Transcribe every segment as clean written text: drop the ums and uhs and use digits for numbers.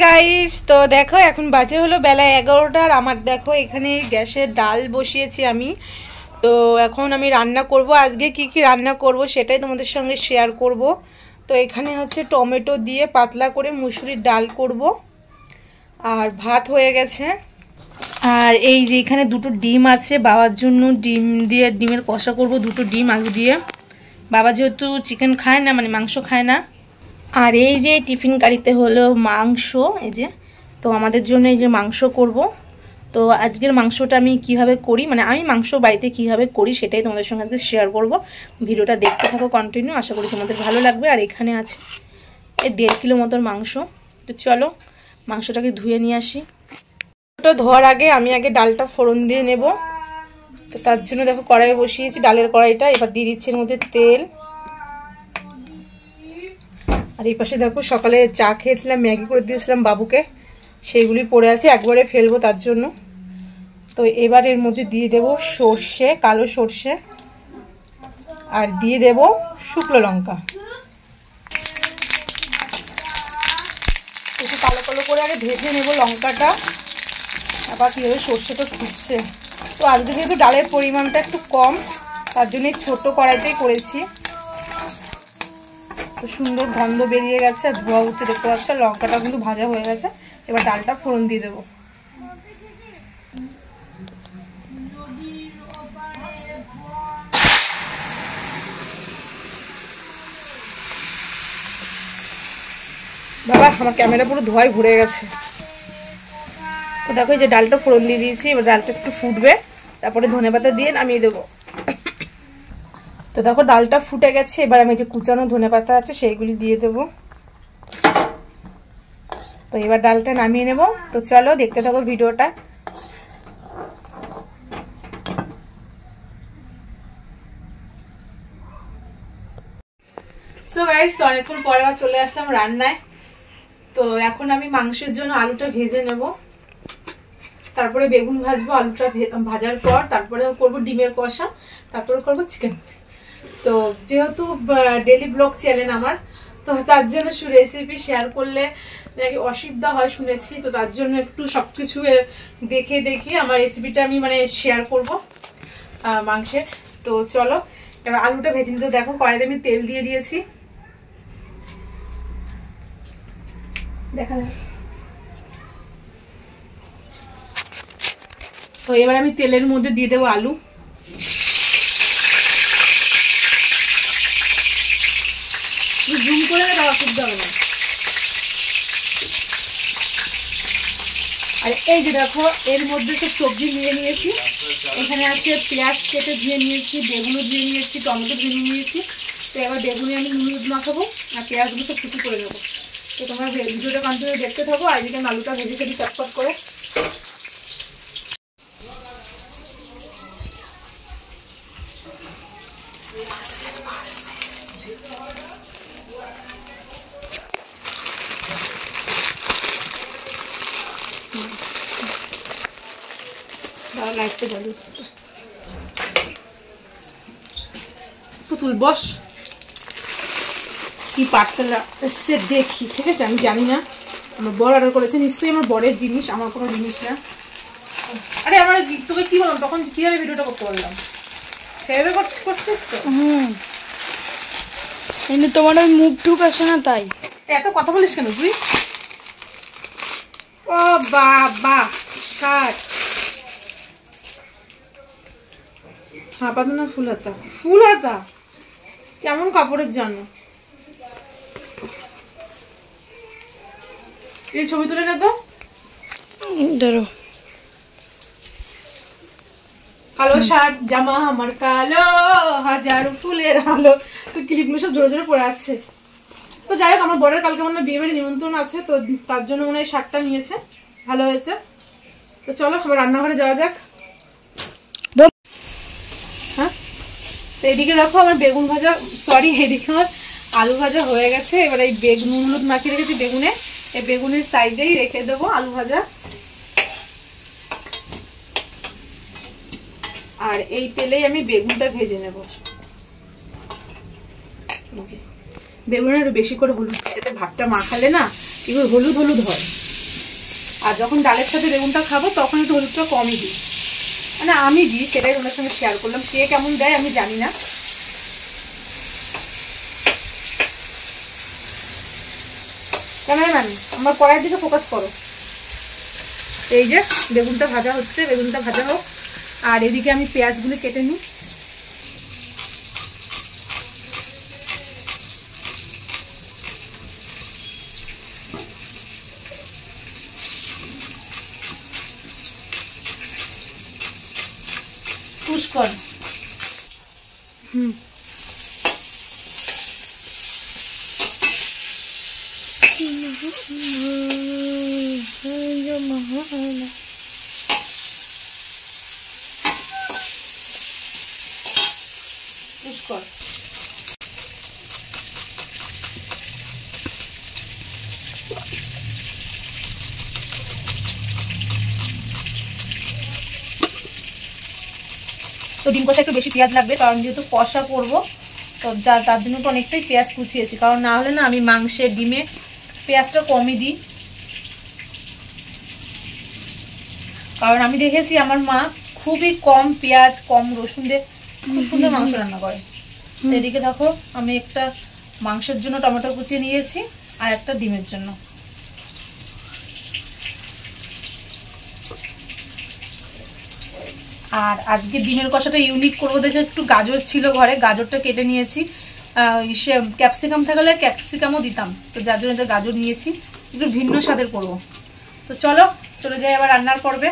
Guys, তো দেখো এখন বাজে হলো বেলা 11টা। আর আমার দেখো এখানে গ্যাসে ডাল বসিয়েছি আমি। তো এখন আমি রান্না করব। আজকে কি কি রান্না করব সেটাই তোমাদের সঙ্গে শেয়ার করব। তো এখানে হচ্ছে টমেটো দিয়ে পাতলা করে মুসুরির ডাল করব। আর ভাত হয়ে গেছে। আর এই যে এখানে দুটো ডিম আছে, বাবার জন্য ডিম দিয়ে ডিমের কষা করব, দুটো ডিম আলু দিয়ে। বাবা যেহেতু চিকেন খায় না, মানে মাংস খায় না। আর এই যে টিফিন গাড়িতে হলো মাংস, এই যে। তো আমাদের জন্য এই যে মাংস করব। তো আজকের মাংসটা আমি কিভাবে করি, মানে আমি মাংস বাড়িতে কিভাবে করি সেটাই তোমাদের সঙ্গে আজকে শেয়ার করব। ভিডিওটা দেখতে থাকো কন্টিনিউ, আশা করি তোমাদের ভালো লাগবে। আর এখানে আছে এই 1.5 কিলো মতন মাংস। তো চলো মাংসটাকে ধুয়ে নিয়ে আসি। ওটা ধোয়ার আগে আমি ডালটা ফোড়ন দিয়ে নেব। তো তার জন্য দেখো কড়াই বসিয়েছি, ডালের কড়াইটা। এবার দিয়ে দিচ্ছি এর মধ্যে তেল। আর এই পাশে দেখো সকালে চা খেয়েছিলাম, ম্যাগি করে দিয়েছিলাম বাবুকে, সেইগুলি পড়ে আছে, একবারে ফেলবো তার জন্য। তো এবার এর মধ্যে দিয়ে দেব সর্ষে, কালো সর্ষে, আর দিয়ে দেব শুকনো লঙ্কা। একটু কালো কালো করে আগে ভেজে নেব লঙ্কাটা। আবার কীভাবে সর্ষেটা ফুটছে। তো আজকে যেহেতু ডালের পরিমাণটা একটু কম, তার জন্য ছোট কড়াইতেই করেছি। তো সুন্দর গন্ধ বেরিয়ে গেছে আর ধোয়া উঠতে দেখতে পাচ্ছ। লঙ্কাটা কিন্তু ভাজা হয়ে গেছে। এবার ডালটা ফোড়ন দিয়ে দেবো। বাবা আমার ক্যামেরা পুরো ধোয়ায় ভরে গেছে। তো দেখো এই যে ডালটা ফোড়ন দিয়ে দিয়েছি। এবার ডালটা একটু ফুটবে, তারপরে ধনেপাতা দিয়ে নামিয়ে দেবো। তো দেখো ডালটা ফুটে গেছে। এবার আমি যে কুচানো ধনেপাতা আছে সেইগুলি দিয়ে দেবো। তো এবার ডালটা নামিয়ে নেব। তো চলো দেখতে থাকো ভিডিওটা। সো গাইস, তো অনেকক্ষণ পরে চলে আসলাম রান্নায়। তো এখন আমি মাংসের জন্য আলুটা ভেজে নেব, তারপরে বেগুন ভাজবো। আলুটা ভাজার পর তারপরে করব ডিমের কষা, তারপরে করব চিকেন। তো যেহেতু ডেলি ব্লগ চ্যানেল আমার, তো তার জন্য রেসিপি শেয়ার করলে নাকি অসুবিধা হয় শুনেছি। তো তার জন্য একটু সবকিছু দেখে দেখে আমার রেসিপিটা আমি মানে শেয়ার করব মাংসের। তো চলো এবার আলুটা ভেজে নিতে। দেখো কড়াইতে আমি তেল দিয়ে দিয়েছি, দেখা যায়। তো এবার আমি তেলের মধ্যে দিয়ে দেবো আলু। জুম করে দেওয়া খুব দরকার। আর এই যে দেখো এর মধ্যে তো সবজি নিয়ে নিয়েছি। এখানে আছে পেঁয়াজ কেটে ধুয়ে নিয়েছি, বেগুনও ধুয়ে নিয়েছি, টমেটো ধুয়ে নিয়েছি। তো এবার বেগুনে আমি নুন মাখাবো আর পেঁয়াজগুলো তো কুচি করে দেবো। তো তোমরা ভিডিওটা কন্টিনিউ দেখতে থাকো। আর এদিকে আলুটা ভেজে ফেলি চটপট করে। লাইটতে বলো পুতুল বস, কি পার্সেল এসছে দেখি, ঠিক আছে? আমি জানি না, আমার বর অর্ডার করেছে, নিশ্চয়ই আমার বরের জিনিস, আমার কোনো জিনিস না। আরে আমার তোকে কি বললাম তখন, কিভাবে ভিডিওটা করতে বললাম সেভাবে করছিস তো। কিন্তু তোমার ওই মুখ টুক আসে না, তাই এত কথা বলিস কেন তুই? ও বাবা শার্ট হাফ হাতা না ফুল হাতা? ফুল হাতা কেমন কাপড়ের জন্য? এই ছবি তুলে না তো। ধরো কালো শার্ট জামা আমার কালো, হাজারো ফুলের আলো। তো ক্লিপগুলো সব জোরে জোরে পড়ে আছে। তো যাই হোক, আমার বরের কালকে মনে হয় বিয়ে বাড়ি নিমন্ত্রণ আছে, তো তার জন্য মনে হয় শার্টটা নিয়েছে, ভালো হয়েছে। তো চলো আমার রান্নাঘরে যাওয়া যাক। হ্যাঁ, তো এদিকে দেখো আমার বেগুন ভাজা, সরি এদিকে আমার আলু ভাজা হয়ে গেছে। এবার এই বেগুন হলুদ মাখিয়ে রেখেছি বেগুনে, এই বেগুনের সাইডেই রেখে দেবো আলু ভাজা। আর এই তেলেই আমি বেগুনটা ভেজে নেব। বেগুনে একটু বেশি করে হলুদ, যাতে ভাতটা মাখালে না এগুলো হলুদ হলুদ হয়। আর যখন ডালের সাথে বেগুনটা খাবো তখন একটু হলুদটা কমই দিই, মানে আমি দিই, সেটাই ওনার সঙ্গে শেয়ার করলাম। কে কেমন দেয় আমি জানি না। ক্যামেরাম্যান আমার কড়াইয়ের দিকে ফোকাস করো। এই যে বেগুনটা ভাজা হচ্ছে, বেগুনটা ভাজা হোক, আর এদিকে আমি পেঁয়াজগুলো কেটে নিই। পুষ্কর পুষ্কর তো ডিম কষা একটু বেশি পেঁয়াজ লাগবে, কারণ যেহেতু কষা করবো তো তার জন্য তো অনেকটাই পেঁয়াজ কুচিয়েছি, কারণ না হলে না আমি মাংসের ডিমে পেঁয়াজটা কমই দিই। কারণ আমি দেখেছি আমার মা খুবই কম পেঁয়াজ কম রসুন দিয়ে খুব সুন্দর মাংস রান্না করে। এদিকে দেখো আমি একটা মাংসের জন্য টমেটো কুচিয়ে নিয়েছি আর একটা ডিমের জন্য। আর আজকে ডিমের কষাটা ইউনিক করবো দেখে একটু গাজর ছিল ঘরে, গাজরটা কেটে নিয়েছি। ক্যাপসিকাম থাকলে ক্যাপসিকামও দিতাম, তো যার জন্য গাজর নিয়েছি, একটু ভিন্ন স্বাদের করবো। তো চলো চলে যাই আবার রান্নার করবে।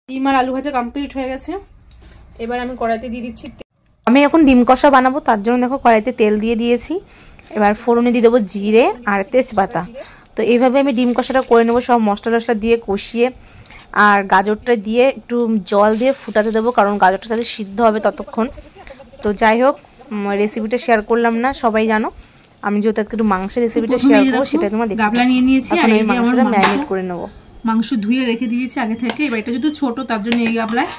ডিম আর আলু ভাজা কমপ্লিট হয়ে গেছে, এবার আমি কড়াইতে দিয়ে দিচ্ছি। আমি এখন ডিম কষা বানাবো, তার জন্য দেখো কড়াইতে তেল দিয়ে দিয়েছি। এবার ফোড়নে দিয়ে দেবো জিরে আর তেজপাতা। তো এইভাবে আমি ডিম কষাটা করে নেবো, সব মশলা টশলা দিয়ে কষিয়ে, আর গাজরটা দিয়ে একটু জল দিয়ে ফুটাতে দেবো, কারণ গাজরটা তাদের সিদ্ধ হবে ততক্ষণ। তো যাই হোক, রেসিপিটা শেয়ার করলাম না, সবাই জানো। আমি যেহেতু একটু মাংসের রেসিপিটা শেয়ার করবো, সেটা তোমার গাবলা নিয়ে নিয়েছি আর এই মাংসটা ম্যারিনেট করে নেবো। মাংস ধুয়ে রেখে দিয়েছি আগে থেকে, এবার এটা যেহেতু ছোট তার জন্য এই গাবলায়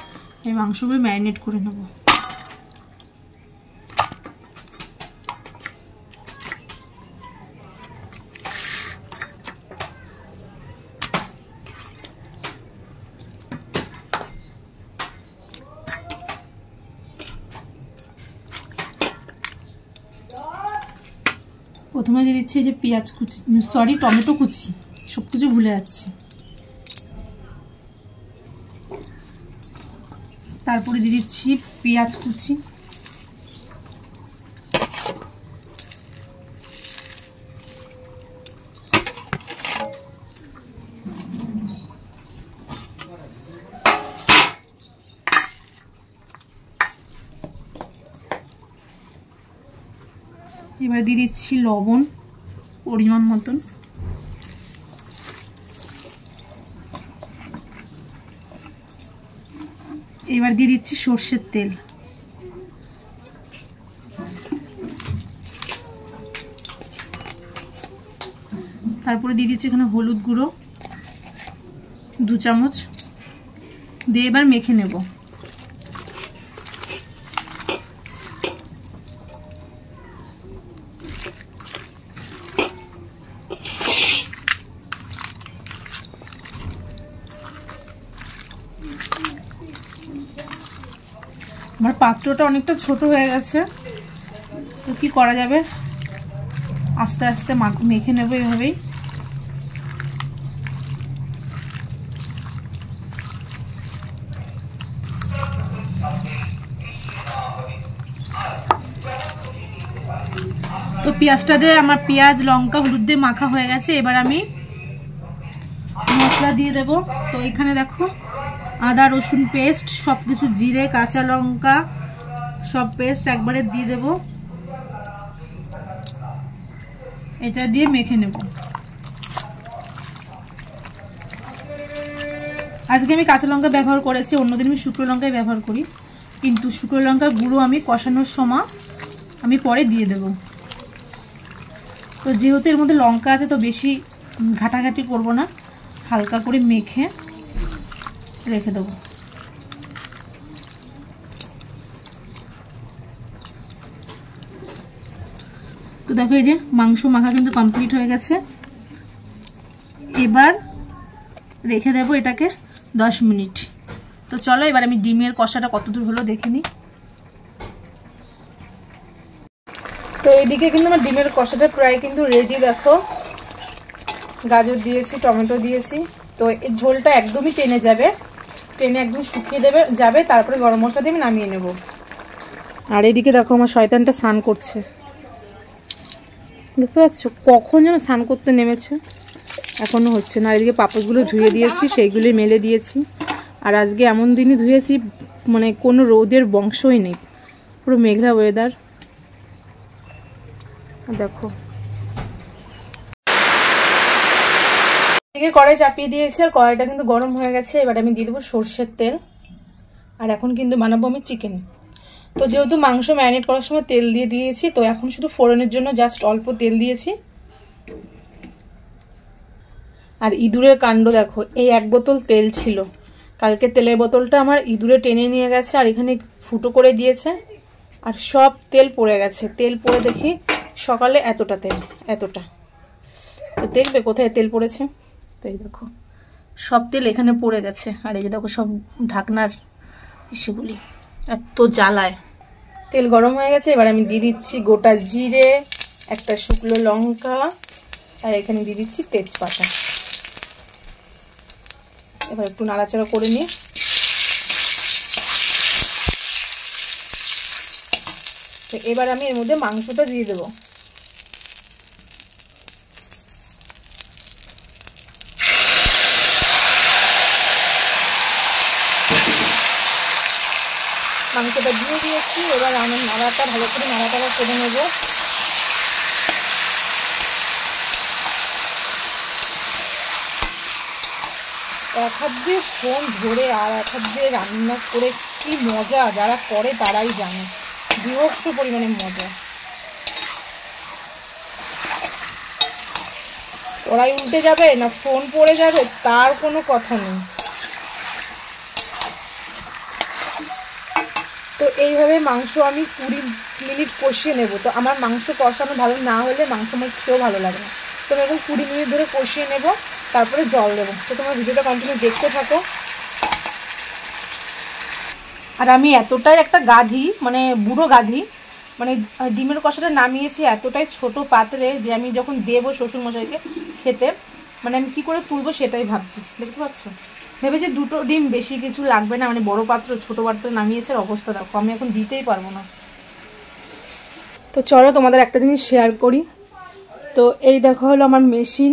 এই মাংসগুলো ম্যারিনেট করে নেবো। প্রথমে দিয়ে দিচ্ছি যে পেঁয়াজ কুচি, সরি টমেটো কুচি, সব কিছু ভুলে যাচ্ছি। তারপরে দিয়ে দিচ্ছি পেঁয়াজ কুচি, এবার দিয়ে দিচ্ছি লবণ পরিমাণ মতন, এবার দিয়ে দিচ্ছি সর্ষের তেল, তারপরে দিয়ে দিচ্ছি এখানে হলুদ গুঁড়ো 2 চামচ দিয়ে এবার মেখে নেব। আমার পাত্রটা অনেকটা ছোট হয়ে গেছে, তো কি করা যাবে, আস্তে আস্তে মেখে নেব এভাবেই। তো পেঁয়াজটা দিয়ে আমার পেঁয়াজ লঙ্কা হলুদ দিয়ে মাখা হয়ে গেছে, এবার আমি মশলা দিয়ে দেব। তো এখানে দেখো আদা রসুন পেস্ট সব কিছু, জিরে কাঁচা লঙ্কা সব পেস্ট একবারে দিয়ে দেব, এটা দিয়ে মেখে নেব। আজকে আমি কাঁচা লঙ্কা ব্যবহার করেছি, অন্যদিন আমি শুকনো লঙ্কাই ব্যবহার করি, কিন্তু শুকনো লঙ্কার গুঁড়ো আমি কষানোর সময় আমি পরে দিয়ে দেব। তো যেহেতু এর মধ্যে লঙ্কা আছে তো বেশি ঘাটাঘাটি করব না, হালকা করে মেখে রেখে দেবো। তো দেখো এই যে মাংস মাখা কিন্তু কমপ্লিট হয়ে গেছে, এবার রেখে দেবো এটাকে 10 মিনিট। তো চলো এবার আমি ডিমের কষাটা কতদূর হলো দেখে নিই। তো এইদিকে কিন্তু আমার ডিমের কষাটা প্রায় কিন্তু রেডি। দেখো গাজর দিয়েছি, টমেটো দিয়েছি। তো এই ঝোলটা একদমই টেনে যাবে, টেনে একদম শুকিয়ে যাবে, তারপরে গরম মশলা দিয়ে আমি নামিয়ে নেব। আর এইদিকে দেখো আমার শয়তানটা স্নান করছে, দেখতে পাচ্ছ? কখন যেন স্নান করতে নেমেছে, এখনো হচ্ছে না। আর এদিকে পাপড়গুলো ধুয়ে দিয়েছি, সেইগুলোই মেলে দিয়েছি। আর আজকে এমন দিনই ধুয়েছি মানে কোনো রোদের বংশই নেই, পুরো মেঘলা ওয়েদার। দেখো এদিকে কড়াই চাপিয়ে দিয়েছি, আর কড়াইটা কিন্তু গরম হয়ে গেছে। এবার আমি দিয়ে দেবো সর্ষের তেল। আর এখন কিন্তু বানাবো আমি চিকেন। তো যেহেতু মাংস ম্যারিনেট করার সময় তেল দিয়ে দিয়েছি, তো এখন শুধু ফোড়নের জন্য জাস্ট অল্প তেল দিয়েছি। আর ইঁদুরের কাণ্ড দেখো, এই 1 বোতল তেল ছিল, কালকে তেলের বোতলটা আমার ইঁদুরে টেনে নিয়ে গেছে, আর এখানে ফুটো করে দিয়েছে, আর সব তেল পড়ে গেছে। তেল পড়ে দেখি সকালে এতটা তেল, এতটা। তো দেখবে কোথায় তেল পড়েছে। তো এই দেখো সব তেল এখানে পড়ে গেছে। আর এই যে দেখো সব ঢাকনার সেগুলি এত জ্বালায়। তেল গরম হয়ে গেছে, এবার আমি দিয়ে দিচ্ছি গোটা জিরে, একটা শুকনো লঙ্কা, আর এখানে দিয়ে দিচ্ছি তেজপাতা। এবার একটু নাড়াচাড়া করে নিই। তো এবার আমি এর মধ্যে মাংসটা দিয়ে দেবো। মাংসটা দিয়ে দিয়েছি, এবার আমি নাড়াটা ভালো করে নাড়াটাড়া করে নেব। এক হাত দিয়ে ফোন ধরে আর এক হাত দিয়ে রান্না করে কি মজা, যারা করে তারাই জানে, বিভৎস পরিমাণে মজা। কড়াই উল্টে যাবে না ফোন পড়ে যাবে তার কোনো কথা নেই। তো এইভাবে মাংস আমি 20 মিনিট কষিয়ে নেব। তো আমার মাংস কষানো ভালো না হলে মাংস আমার খেয়েও ভালো লাগে না। তো আমি এখন 20 মিনিট ধরে কষিয়ে নেব, তারপরে জল দেবো। তো তোমার ভিডিওটা কন্টিনিউ দেখতে থাকো। আর আমি এতটাই একটা গাধি, মানে বুড়ো গাধি, মানে ডিমের কষাটা নামিয়েছি এতটাই ছোট পাত্রে যে আমি যখন দেবো শ্বশুরমশাইকে খেতে, মানে আমি কি করে তুলবো সেটাই ভাবছি। দেখতে পাচ্ছ? ভেবেছি 2টো ডিম, বেশি কিছু লাগবে না, মানে বড় পাত্র ছোট পাত্রে নামিয়েছে, অবস্থা দেখো, আমি এখন দিতেই পারবো না। তো চলো তোমাদের একটা জিনিস শেয়ার করি। তো এই দেখো হলো আমার মেশিন,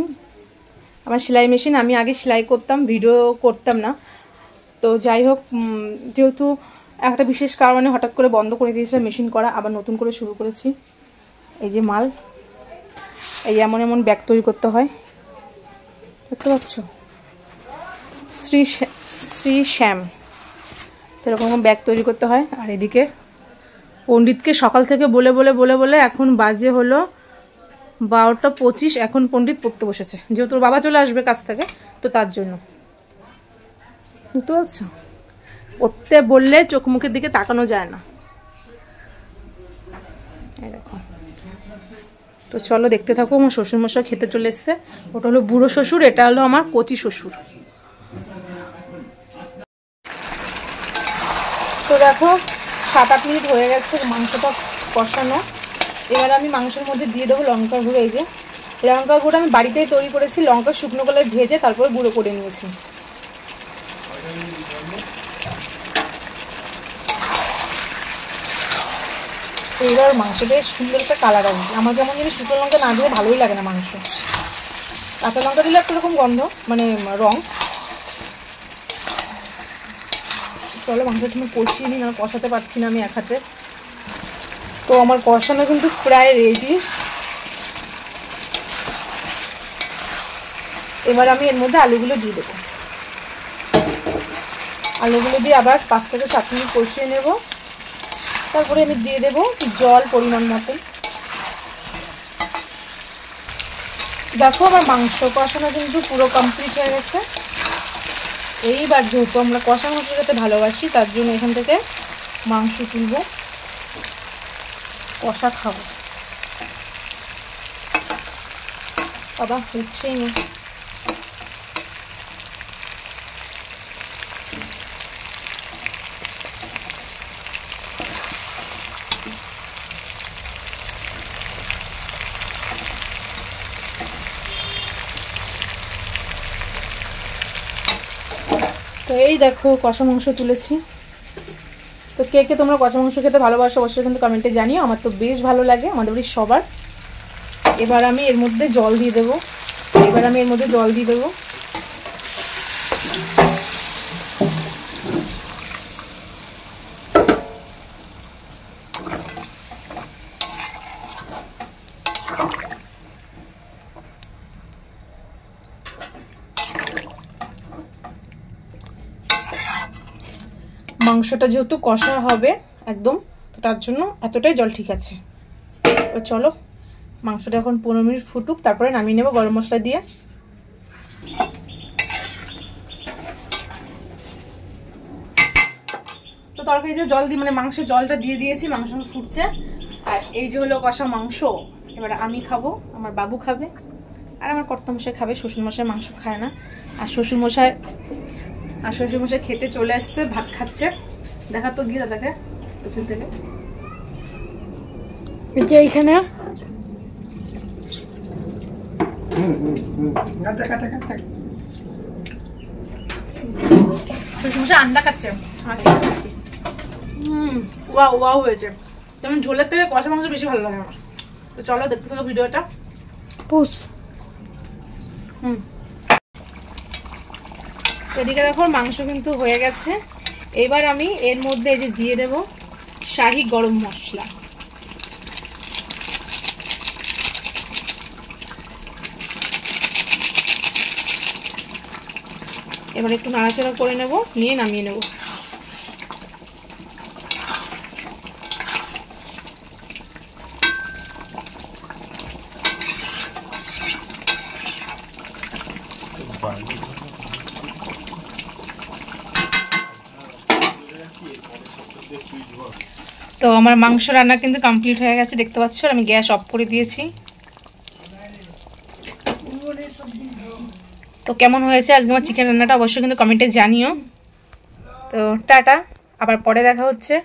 আমার সেলাই মেশিন। আমি আগে সেলাই করতাম, ভিডিও করতাম না। তো যাই হোক, যেহেতু একটা বিশেষ কারণে হঠাৎ করে বন্ধ করে দিয়েছিলাম মেশিন করা, আবার নতুন করে শুরু করেছি। এই যে মাল, এই এমন এমন ব্যাগ তৈরি করতে হয়, দেখতে পাচ্ছ? শ্রী শ্যাম, তো এরকম ব্যাগ তৈরি করতে হয়। আর এদিকে পণ্ডিতকে সকাল থেকে বলে বলে বলে বলে এখন বাজে হলো 12টা 25। এখন পণ্ডিত পড়তে বসেছে, যেহেতু ওর বাবা চলে আসবে কাছ থেকে, তো তার জন্য। বুঝতে পারছো? পড়তে বললে চোখ মুখের দিকে তাকানো যায় না। এরকম। তো চলো দেখতে থাকো। আমার শ্বশুরমশাই খেতে চলে এসছে। ওটা হলো বুড়ো শ্বশুর, এটা হলো আমার কচি শ্বশুর। তো দেখো 7-8 মিনিট হয়ে গেছে মাংসটা কষানো। এবার আমি মাংসের মধ্যে দিয়ে দেবো লঙ্কার গুঁড়ো। এই যে লঙ্কার গুঁড়ো আমি বাড়িতেই তৈরি করেছি, লঙ্কা শুকনো কলায় ভেজে তারপরে গুঁড়ো করে নিয়েছি। এইবার মাংস বেশ সুন্দর একটা কালার আসবে। আমার যেমন যদি শুকনো লঙ্কা না দিলে ভালোই লাগে না মাংস, কাঁচা লঙ্কা দিলে একটা রকম গন্ধ, মানে রং। চলো মাংসটা আমি কষিয়ে নিই, না কষাতে পারছি না আমি এক হাতে। তো আমার কষানো কিন্তু প্রায় রেডি। এবার আমি এর মধ্যে আলুগুলো দিয়ে দেবো। আলুগুলো দিয়ে আবার 5 থেকে 7 মিনিট কষিয়ে নেব। তারপরে আমি দিয়ে দেবো জল পরিমাণ মতো। দেখো আমার মাংস কষানো কিন্তু পুরো কমপ্লিট হয়ে গেছে। এইবার যেহেতু আমরা কষা মাংস খেতে ভালোবাসি, তার জন্য এখান থেকে মাংস তুলব, কষা খাবো। বাবা হচ্ছেই না। তো এই দেখো কষা মাংস তুলেছি। তো কে কে তোমরা কষা মাংস খেতে ভালোবাসো অবশ্যই কিন্তু কমেন্টে জানিও। আমার তো বেশ ভালো লাগে, আমাদের বাড়ির সবার। এবার আমি এর মধ্যে জল দিয়ে দেবো। মাংসটা যেহেতু কষা হবে একদম, তো তার জন্য এতটাই জল ঠিক আছে। তো চলো মাংসটা এখন 15 মিনিট ফুটুক, তারপরে নামিয়ে নেব গরম মশলা দিয়ে। তো তরকারিতে জল দিয়ে মানে মাংসের জলটা দিয়ে দিয়েছি, মাংস ফুটছে। আর এই যে হলো কষা মাংস। এবার আমি খাবো, আমার বাবু খাবে, আর আমার কর্তামশাই খাবে। শ্বশুরমশাই মাংস খায় না। আর শ্বশুরমশাই খেতে চলে আসছে, ভাত খাচ্ছে। দেখা তো গিয়ে দাদাকে পেছন থেকে। এইখানে শ্বশুরমশাই আন্ডা খাচ্ছে, ওয়াও হয়েছে। তেমন ঝোলের থেকে কষা মাংস বেশি ভালো লাগে আমার। তো চলো দেখতে থাকো ভিডিওটা। এদিকে দেখো মাংস কিন্তু হয়ে গেছে। এবার আমি এর মধ্যে এই যে দিয়ে দেব শাহি গরম মশলা। এবার একটু নাড়াচাড়া করে নেব, নিয়ে নামিয়ে নেব। তো আমার মাংস রান্না কিন্তু কমপ্লিট হয়ে গেছে, দেখতে পাচ্ছ। আমি গ্যাস অফ করে দিয়েছি। তো কেমন হয়েছে আজকে আমার চিকেন রান্নাটা অবশ্যই কিন্তু কমেন্টে জানিও। তো টাটা, আবার পরে দেখা হচ্ছে।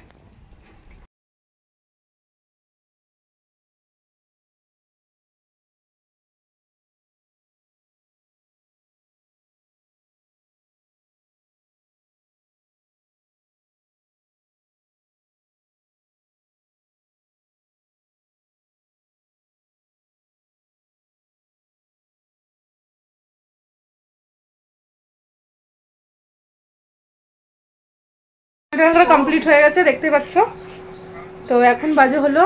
কমপ্লিট হয়ে গেছে দেখতে পাচ্ছ। তো এখন বাজে হলো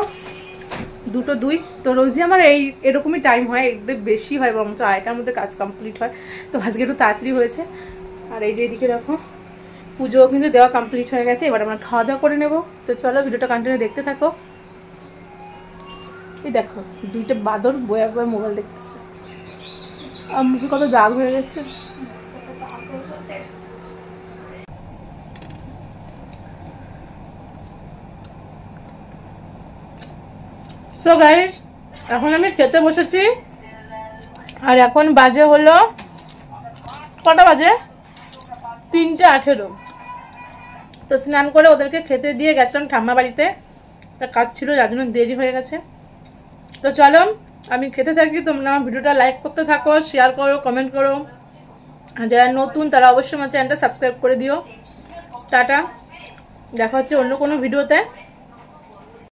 2:02। তো রোজই আমার এরকমই টাইম হয়, একদম বেশি হয় বরঞ্চ 2টার মধ্যে কাজ কমপ্লিট হয়। তো আজকে একটু তাড়াতাড়ি হয়েছে। আর এই যে এদিকে দেখো পুজো কিন্তু দেওয়া কমপ্লিট হয়ে গেছে। এবার আমরা খাওয়া দাওয়া করে নেব। তো চলো ভিডিওটা কন্টিনিউ দেখতে থাকো। এই দেখো 2টা বাদর বয়া বয়া মোবাইল দেখতেছে। আর মুখে কত দাগ হয়ে গেছে। সো গাইস এখন আমি খেতে বসেছি। আর এখন বাজে হলো কটা বাজে? 3:18। তো স্নান করে ওদেরকে খেতে দিয়ে গেছিলাম ঠাম্মা বাড়িতে, একটা কাজ ছিল যার জন্য দেরি হয়ে গেছে। তো চলো আমি খেতে থাকি, তোমরা আমার ভিডিওটা লাইক করতে থাকো, শেয়ার করো, কমেন্ট করো। আর যারা নতুন তারা অবশ্যই আমার চ্যানেলটা সাবস্ক্রাইব করে দিও। টাটা, দেখা হচ্ছে অন্য কোনো ভিডিওতে।